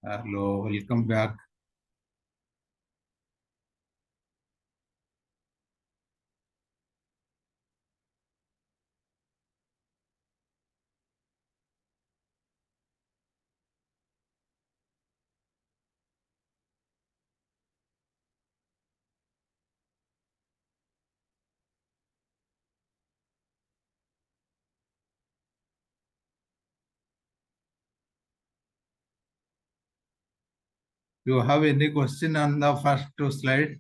Hello, welcome back. You have any question on the first two slide?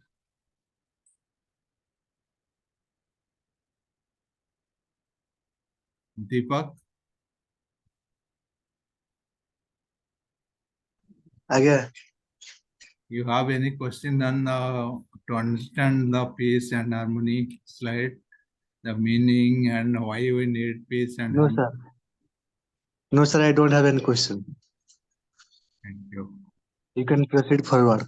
Deepak, Again, you have any question on to understand the peace and harmony slide, the meaning and why we need peace and no, harmony? sir. No, sir, I don't have any question. Thank you. You can proceed forward.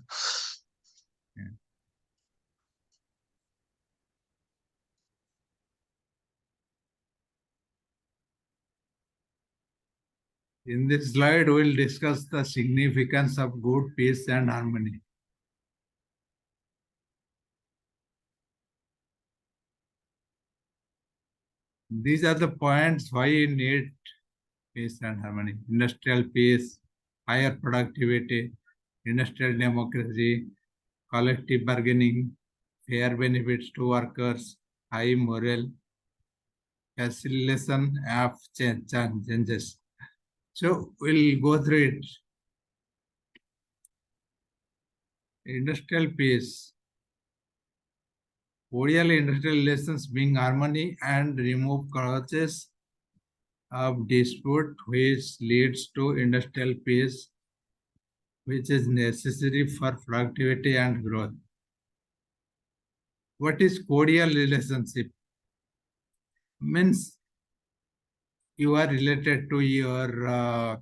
In this slide, we'll discuss the significance of good peace and harmony. These are the points why you need peace and harmony. Industrial peace, higher productivity, industrial democracy, collective bargaining, fair benefits to workers, high moral, facilitation of changes. So we'll go through it. Industrial peace. Cordial industrial relations bring harmony and remove causes of dispute, which leads to industrial peace, which is necessary for productivity and growth. What is cordial relationship? Means you are related to your,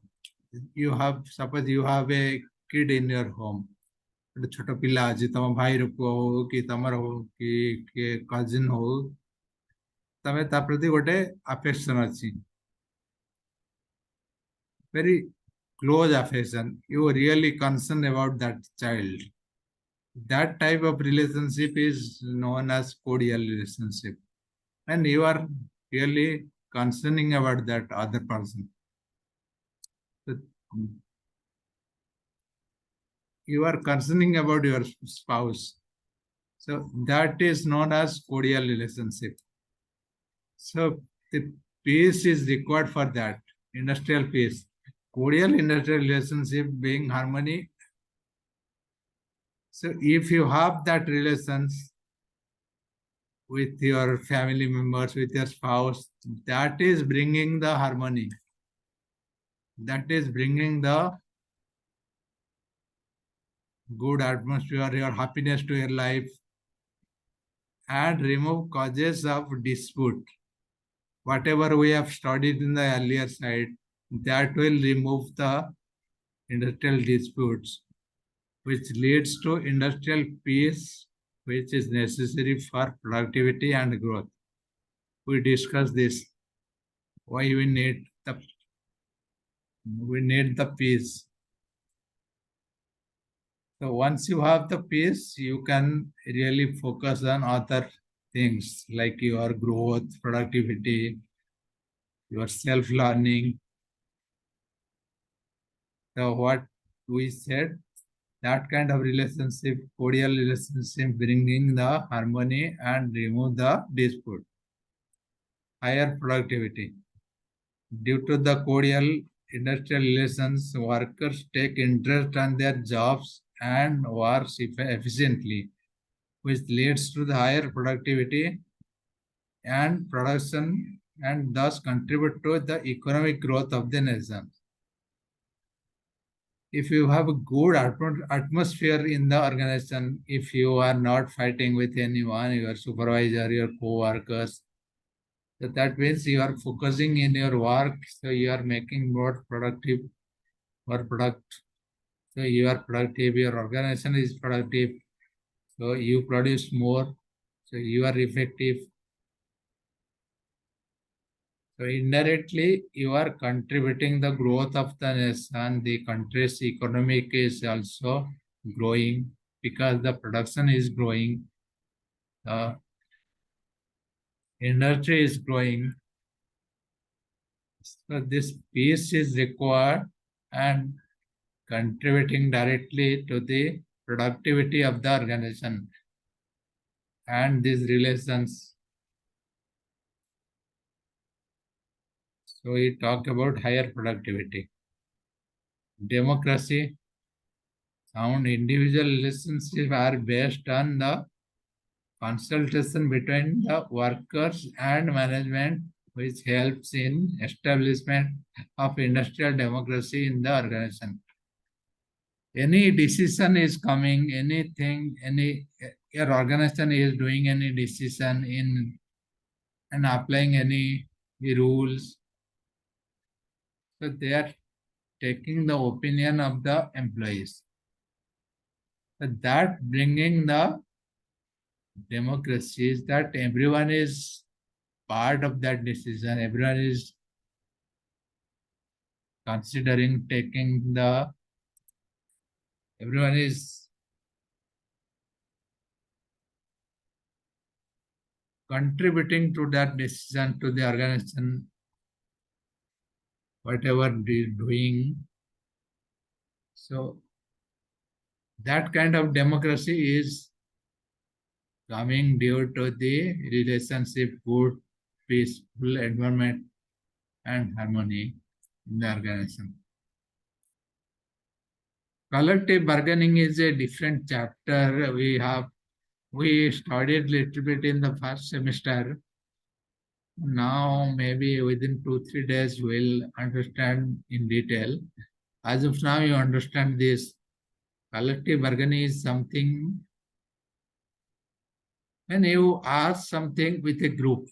suppose you have a kid in your home. छोट पिला आज तुम भाई पुओ हो कि तमर हो कि कजिन हो तमे ता प्रति गोटे अफेक्शन अच्छी very close affection. You are really concerned about that child. That type of relationship is known as cordial relationship. And you are really concerning about that other person. So, you are concerning about your spouse. So that is known as cordial relationship. So the peace is required for that, industrial peace. Cordial industrial relationship being harmony. So if you have that relations with your family members, with your spouse, that is bringing the harmony. That is bringing the good atmosphere, your happiness to your life, and remove causes of dispute. Whatever we have studied in the earlier slide, that will remove the industrial disputes, which leads to industrial peace, which is necessary for productivity and growth. We discussed this, why we need the peace. So once you have the peace, you can really focus on other things like your growth, productivity, your self-learning. So what we said, that kind of relationship, cordial relationship, bringing the harmony and remove the dispute. Higher productivity. Due to the cordial industrial relations, workers take interest in their jobs and work efficiently, which leads to the higher productivity and production and thus contribute to the economic growth of the nation. If you have a good atmosphere in the organization, if you are not fighting with anyone, your supervisor, your co-workers, so that means you are focusing in your work, so you are making more productive or product. So you are productive, your organization is productive, so you produce more, so you are effective. So indirectly, you are contributing the growth of the nation. The country's economic is also growing because the production is growing. The industry is growing. So this piece is required and contributing directly to the productivity of the organization and these relations. So we talk about higher productivity. Democracy, sound individual relationships are based on the consultation between the workers and management, which helps in establishment of industrial democracy in the organization. Any decision is coming, anything, any your organization is doing any decision in and applying any rules. So they are taking the opinion of the employees. So that bringing the democracy is that everyone is part of that decision. Everyone is considering taking the, everyone is contributing to that decision to the organization, whatever they're doing. So that kind of democracy is coming due to the relationship, good, peaceful environment and harmony in the organization. Collective bargaining is a different chapter. We studied little bit in the first semester. Now maybe within 2-3 days we'll understand in detail. As of now, you understand this. Collective bargaining is something when you ask something with a group,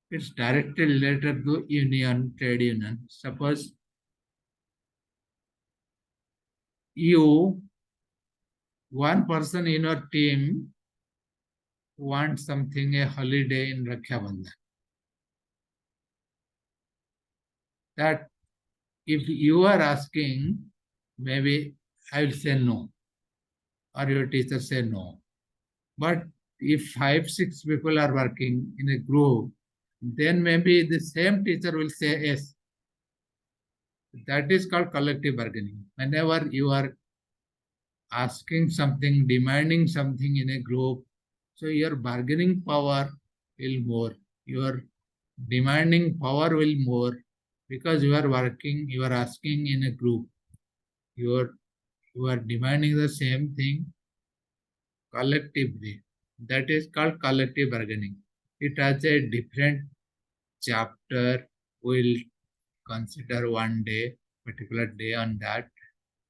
it's directly related to union, trade union. Suppose you, one person in your team wants something, a holiday in Raksha Bandhan. That if you are asking, maybe I will say no, or your teacher say no. But if 5-6 people are working in a group, then maybe the same teacher will say yes. That is called collective bargaining. Whenever you are asking something, demanding something in a group, so your bargaining power will more, your demanding power will more because you are working, you are asking in a group, you are demanding the same thing collectively. That is called collective bargaining. It has a different chapter. We'll consider one day, particular day on that.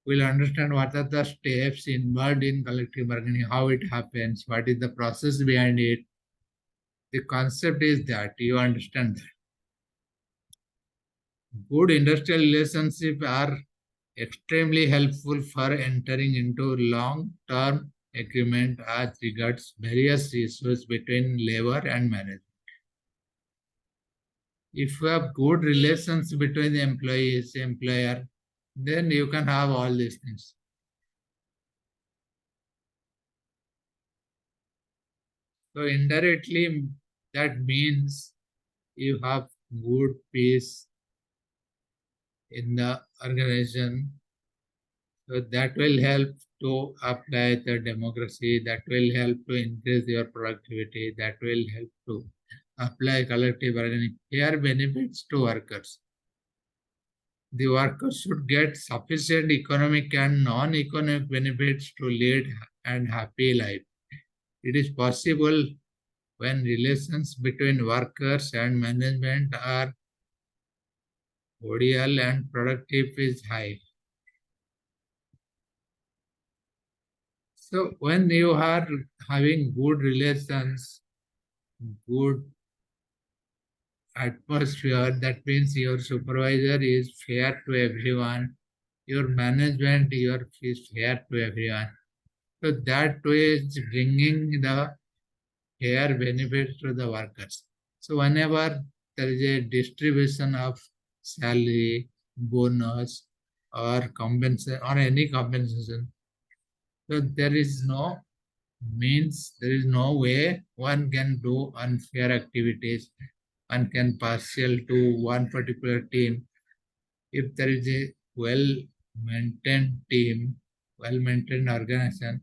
We'll understand what are the steps involved in collective bargaining, how it happens, what is the process behind it. The concept is that you understand that. Good industrial relationships are extremely helpful for entering into long-term agreement as regards various issues between labor and management. If you have good relations between the employees, employer, then you can have all these things. So indirectly, that means you have good peace in the organization. So that will help to apply the democracy, that will help to increase your productivity, that will help to apply collective bargaining. Here benefits to workers. The workers should get sufficient economic and non-economic benefits to lead an happy life. It is possible when relations between workers and management are cordial and productive is high. So when you are having good relations, good atmosphere, that means your supervisor is fair to everyone, your management is fair to everyone. So that way is bringing the fair benefits to the workers. So whenever there is a distribution of salary, bonus, or compensation or any compensation, so there is no means, there is no way one can do unfair activities, one can partial to one particular team. If there is a well-maintained team, well-maintained organization,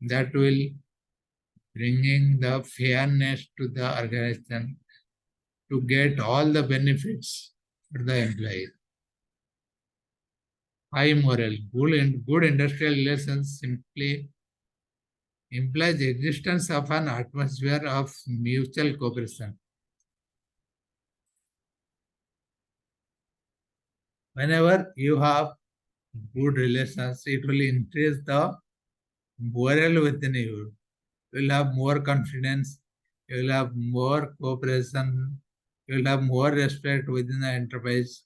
that will bringing the fairness to the organization to get all the benefits for the employee. High moral, good industrial relations simply implies the existence of an atmosphere of mutual cooperation. Whenever you have good relations, it will increase the morale within you. You will have more confidence, you will have more cooperation, you will have more respect within the enterprise.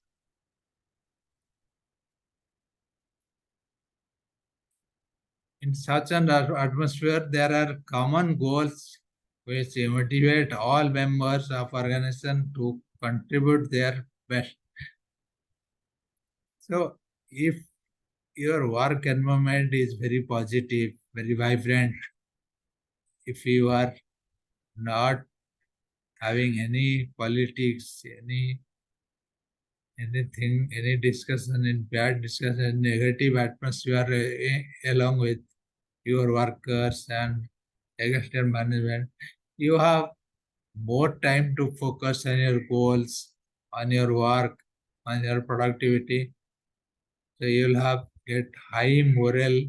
In such an atmosphere, there are common goals which motivate all members of organization to contribute their best. So, if your work environment is very positive, very vibrant, if you are not having any politics, anything, any discussion in bad discussion, negative atmosphere along with your workers and external management, you have more time to focus on your goals, on your work, on your productivity. So you'll have get high morale.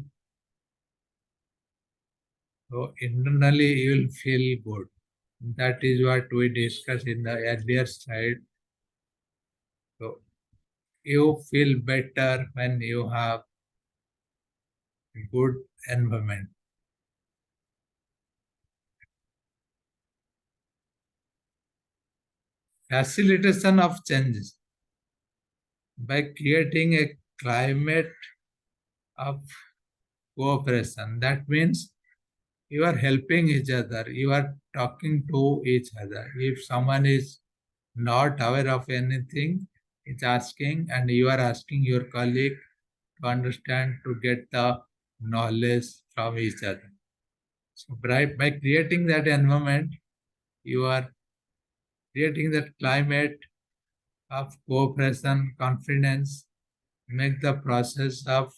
So internally you'll feel good. That is what we discussed in the earlier slide. So you feel better when you have good environment. Facilitation of changes by creating a climate of cooperation. That means you are helping each other, you are talking to each other. If someone is not aware of anything, is asking, and you are asking your colleague to understand, to get the knowledge from each other. So by creating that environment, you are creating that climate of cooperation, confidence, make the process of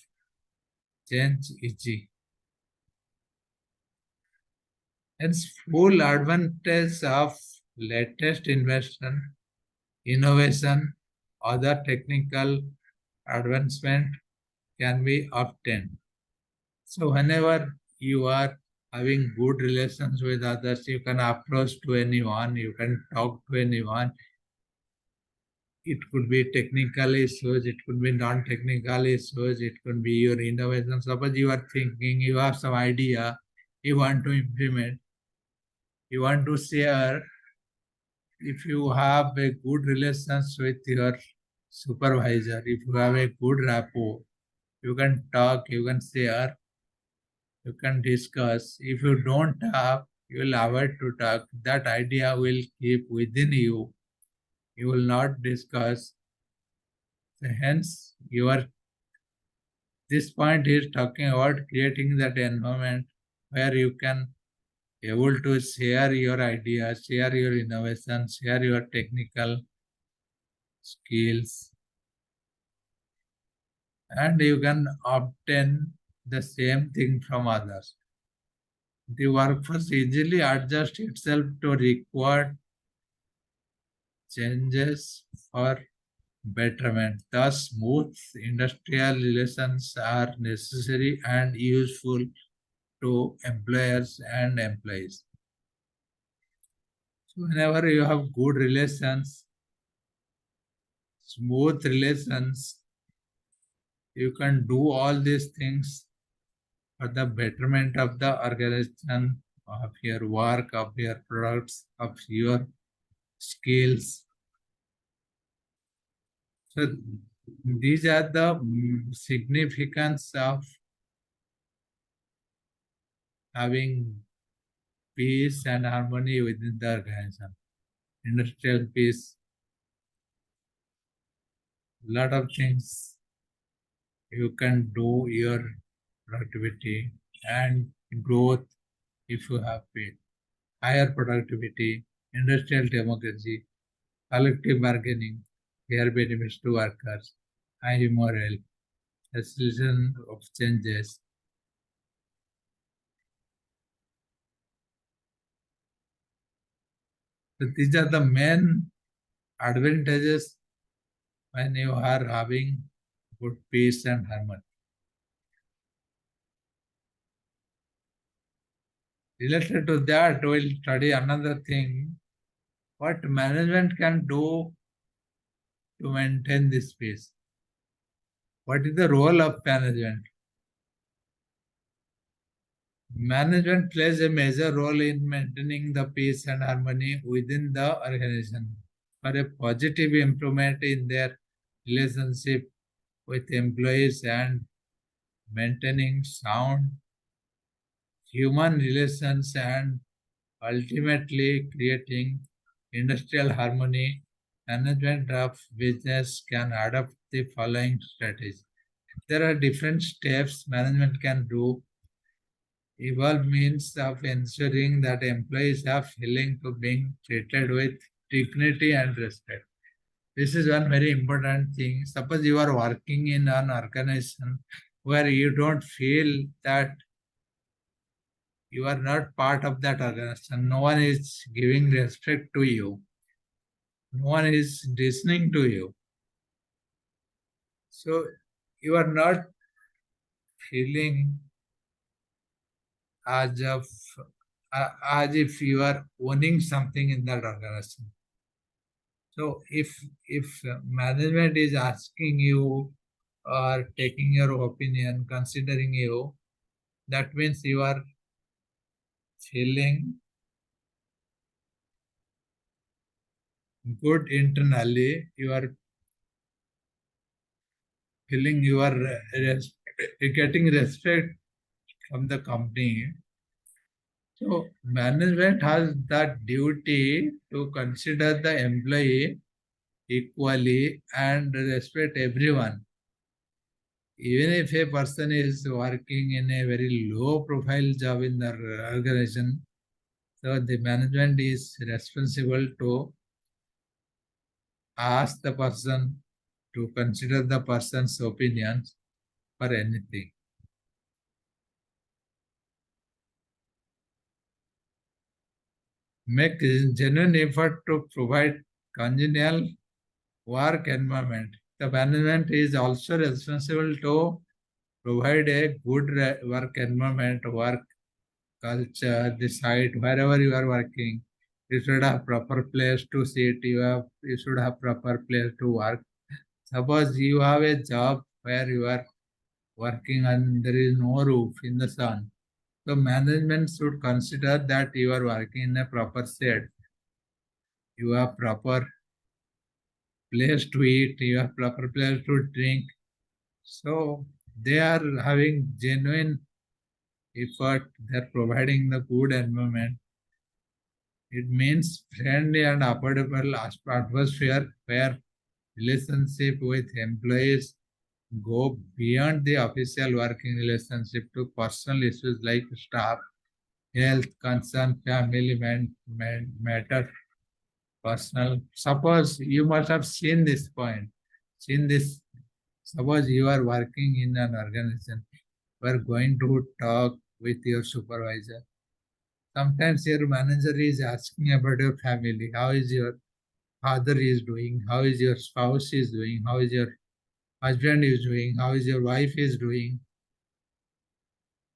change easy. Hence, full advantage of latest innovation, other technical advancement can be obtained. So whenever you are having good relations with others, you can approach to anyone, you can talk to anyone. It could be technical issues, it could be non-technical issues, it could be your innovation. Suppose you are thinking, you have some idea, you want to implement, you want to share. If you have a good relations with your supervisor, if you have a good rapport, you can talk, you can share, you can discuss. If you don't have, you will avoid to talk. That idea will keep within you. You will not discuss. So hence, this point is talking about creating that environment where you can able to share your ideas, share your innovation, share your technical skills, and you can obtain the same thing from others. The workforce easily adjusts itself to required changes for betterment. Thus, smooth industrial relations are necessary and useful to employers and employees. So whenever you have good relations, smooth relations, you can do all these things for the betterment of the organization, of your work, of your products, of your skills. So these are the significance of having peace and harmony within the organization. Industrial peace, lot of things you can do your productivity and growth if you have faith. Higher productivity, industrial democracy, collective bargaining, fair benefits to workers, high morale, acceleration of changes. So these are the main advantages when you are having good peace and harmony. Related to that, we'll study another thing, what management can do to maintain this peace. What is the role of management? Management plays a major role in maintaining the peace and harmony within the organization. For a positive improvement in their relationship with employees and maintaining sound human relations and ultimately creating industrial harmony, management of business can adopt the following strategies. There are different steps management can do. Evolve means of ensuring that employees have feeling to being treated with dignity and respect. This is one very important thing. Suppose you are working in an organization where you don't feel that you are not part of that organization, no one is giving respect to you, no one is listening to you. So you are not feeling as if as if you are owning something in that organization. So if management is asking you or taking your opinion, considering you, that means you are feeling good internally. You are feeling you are getting respect from the company. So management has that duty to consider the employee equally and respect everyone. Even if a person is working in a very low profile job in the organization, so the management is responsible to ask the person to consider the person's opinions for anything. Make genuine effort to provide congenial work environment. The management is also responsible to provide a good work environment, work culture, the site, wherever you are working. You should have proper place to sit, you should have proper place to work. Suppose you have a job where you are working and there is no roof in the sun. So management should consider that you are working in a proper shed. You have proper place to eat, you have proper place to drink. So they are having genuine effort, they're providing the good environment. It means friendly and affordable atmosphere where relationship with employees go beyond the official working relationship to personal issues like staff, health, concern, family matter, personal. Suppose you must have seen this point, seen this. Suppose you are working in an organization, you are going to talk with your supervisor. Sometimes your manager is asking about your family. How is your father is doing? How is your spouse is doing? How is your husband is doing? How is your wife is doing?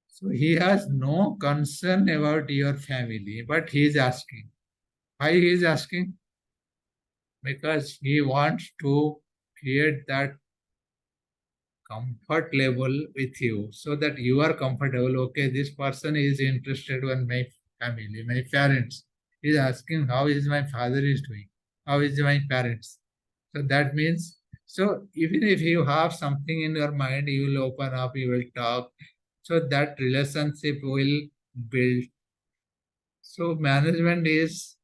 So he has no concern about your family, but he is asking. Why he is asking? Because he wants to create that comfort level with you so that you are comfortable. Okay, this person is interested in my family, my parents. He is asking how is my father is doing, how is my parents. So that means, so even if you have something in your mind, you will open up, you will talk. So that relationship will build. So management is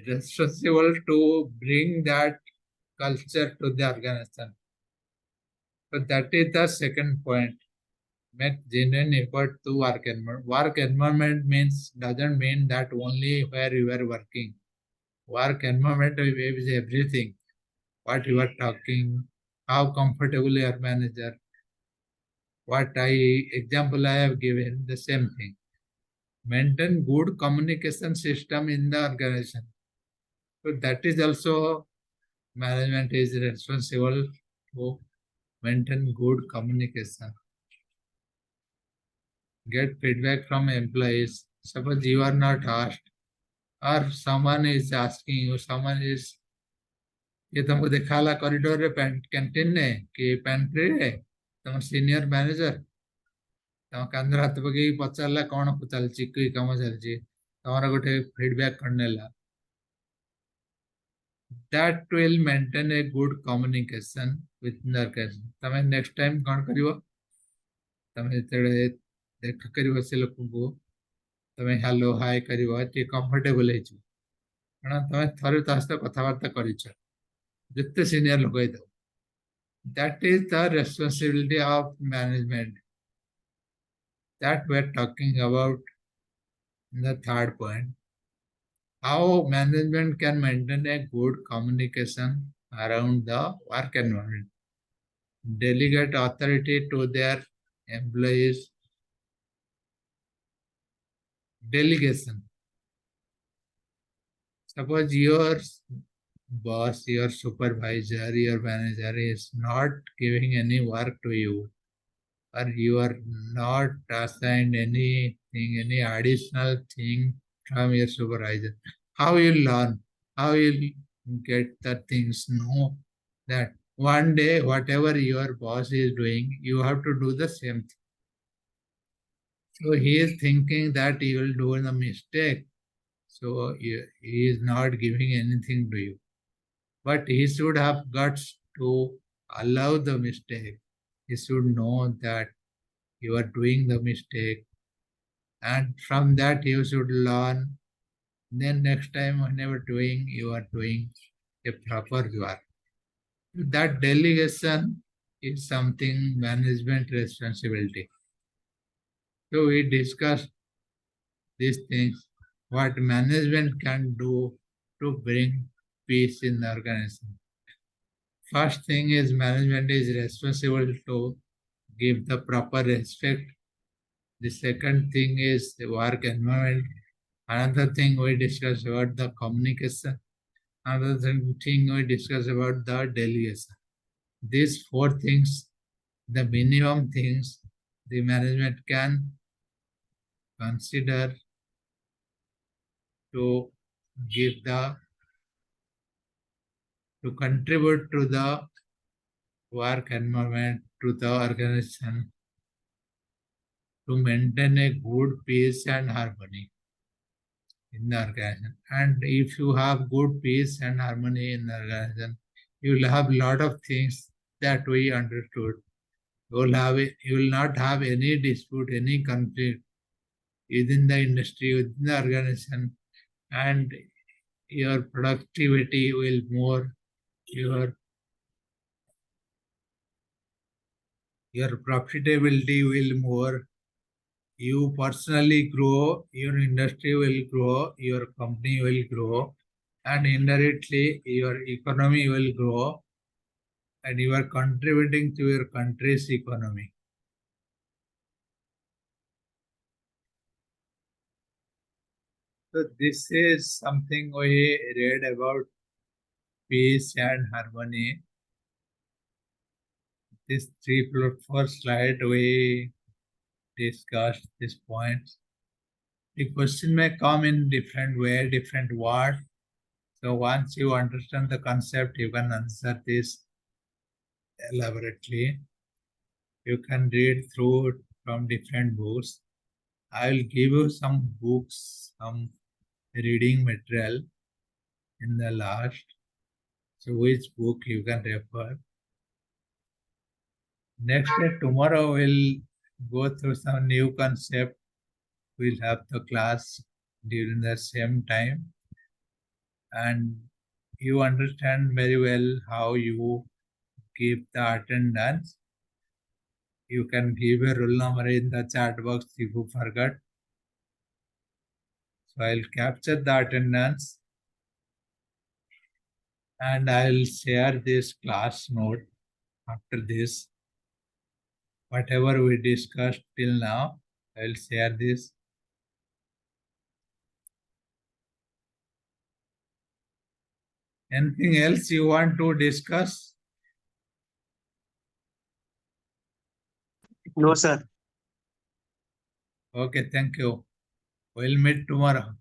responsible to bring that culture to the organization. So that is the second point. Make genuine effort to work environment. Work environment doesn't mean that only where you are working. Work environment is everything. What you are talking, how comfortable your manager, example I have given, the same thing. Maintain good communication system in the organization. So that is also management is responsible to maintain good communication. Get feedback from employees. Suppose you are not asked or someone is asking you, someone is ये तुमको दिखाला corridor रे canteen ने कि pantry रे तुम senior manager तुम कांद्र हाथ पकई पचारला कौन चलची कि काम चलची तमरा गोटे feedback करनेला that will maintain a good communication within the organization. तमे नेक्स्ट टाइम कौन करिवो तमे जेतेबे देखा करिवो से लोकको तमे हेलो हाय करिवो टी कंफर्टेबल हेछु कारण तमे थरे तास्त कथावार्ता करिछ जितने सीनियर लोग है that is the responsibility of management that we are talking about in the third point. How management can maintain a good communication around the work environment. Delegate authority to their employees. Delegation. Suppose your boss, your supervisor, your manager is not giving any work to you, or you are not assigned anything, any additional thing from your supervisor. How you learn? How you get the things? Know that one day, whatever your boss is doing, you have to do the same thing. So he is thinking that you will do the mistake. So he is not giving anything to you. But he should have guts to allow the mistake. He should know that you are doing the mistake, and from that you should learn. Then next time whenever you are doing a proper work. That delegation is something management responsibility. So we discussed these things, what management can do to bring peace in the organization. First thing is management is responsible to give the proper respect. The second thing is the work environment. Another thing we discussed about the communication. Another thing we discussed about the delegation. These four things, the minimum things the management can consider to give to contribute to the work environment, to the organization, to maintain a good peace and harmony in the organization. And if you have good peace and harmony in the organization, you will have a lot of things that we understood. You will not have any dispute, any conflict within the industry, within the organization, and your productivity will more, your profitability will more, you personally grow, your industry will grow, your company will grow, and indirectly your economy will grow, and you are contributing to your country's economy. So this is something we read about peace and harmony. This 3 4 slide we discussed these points. The question may come in different way, different words. So once you understand the concept, you can answer this elaborately. You can read through from different books. I will give you some books, some reading material in the last. So which book you can refer. Next day, tomorrow we'll go through some new concept. We'll have the class during the same time. And you understand very well how you keep the attendance. You can give a roll number in the chat box if you forgot. So I'll capture the attendance and I'll share this class note after this. Whatever we discussed till now, I'll share this. Anything else you want to discuss? No, sir. Okay, thank you. We'll meet tomorrow.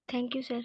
Thank you, sir.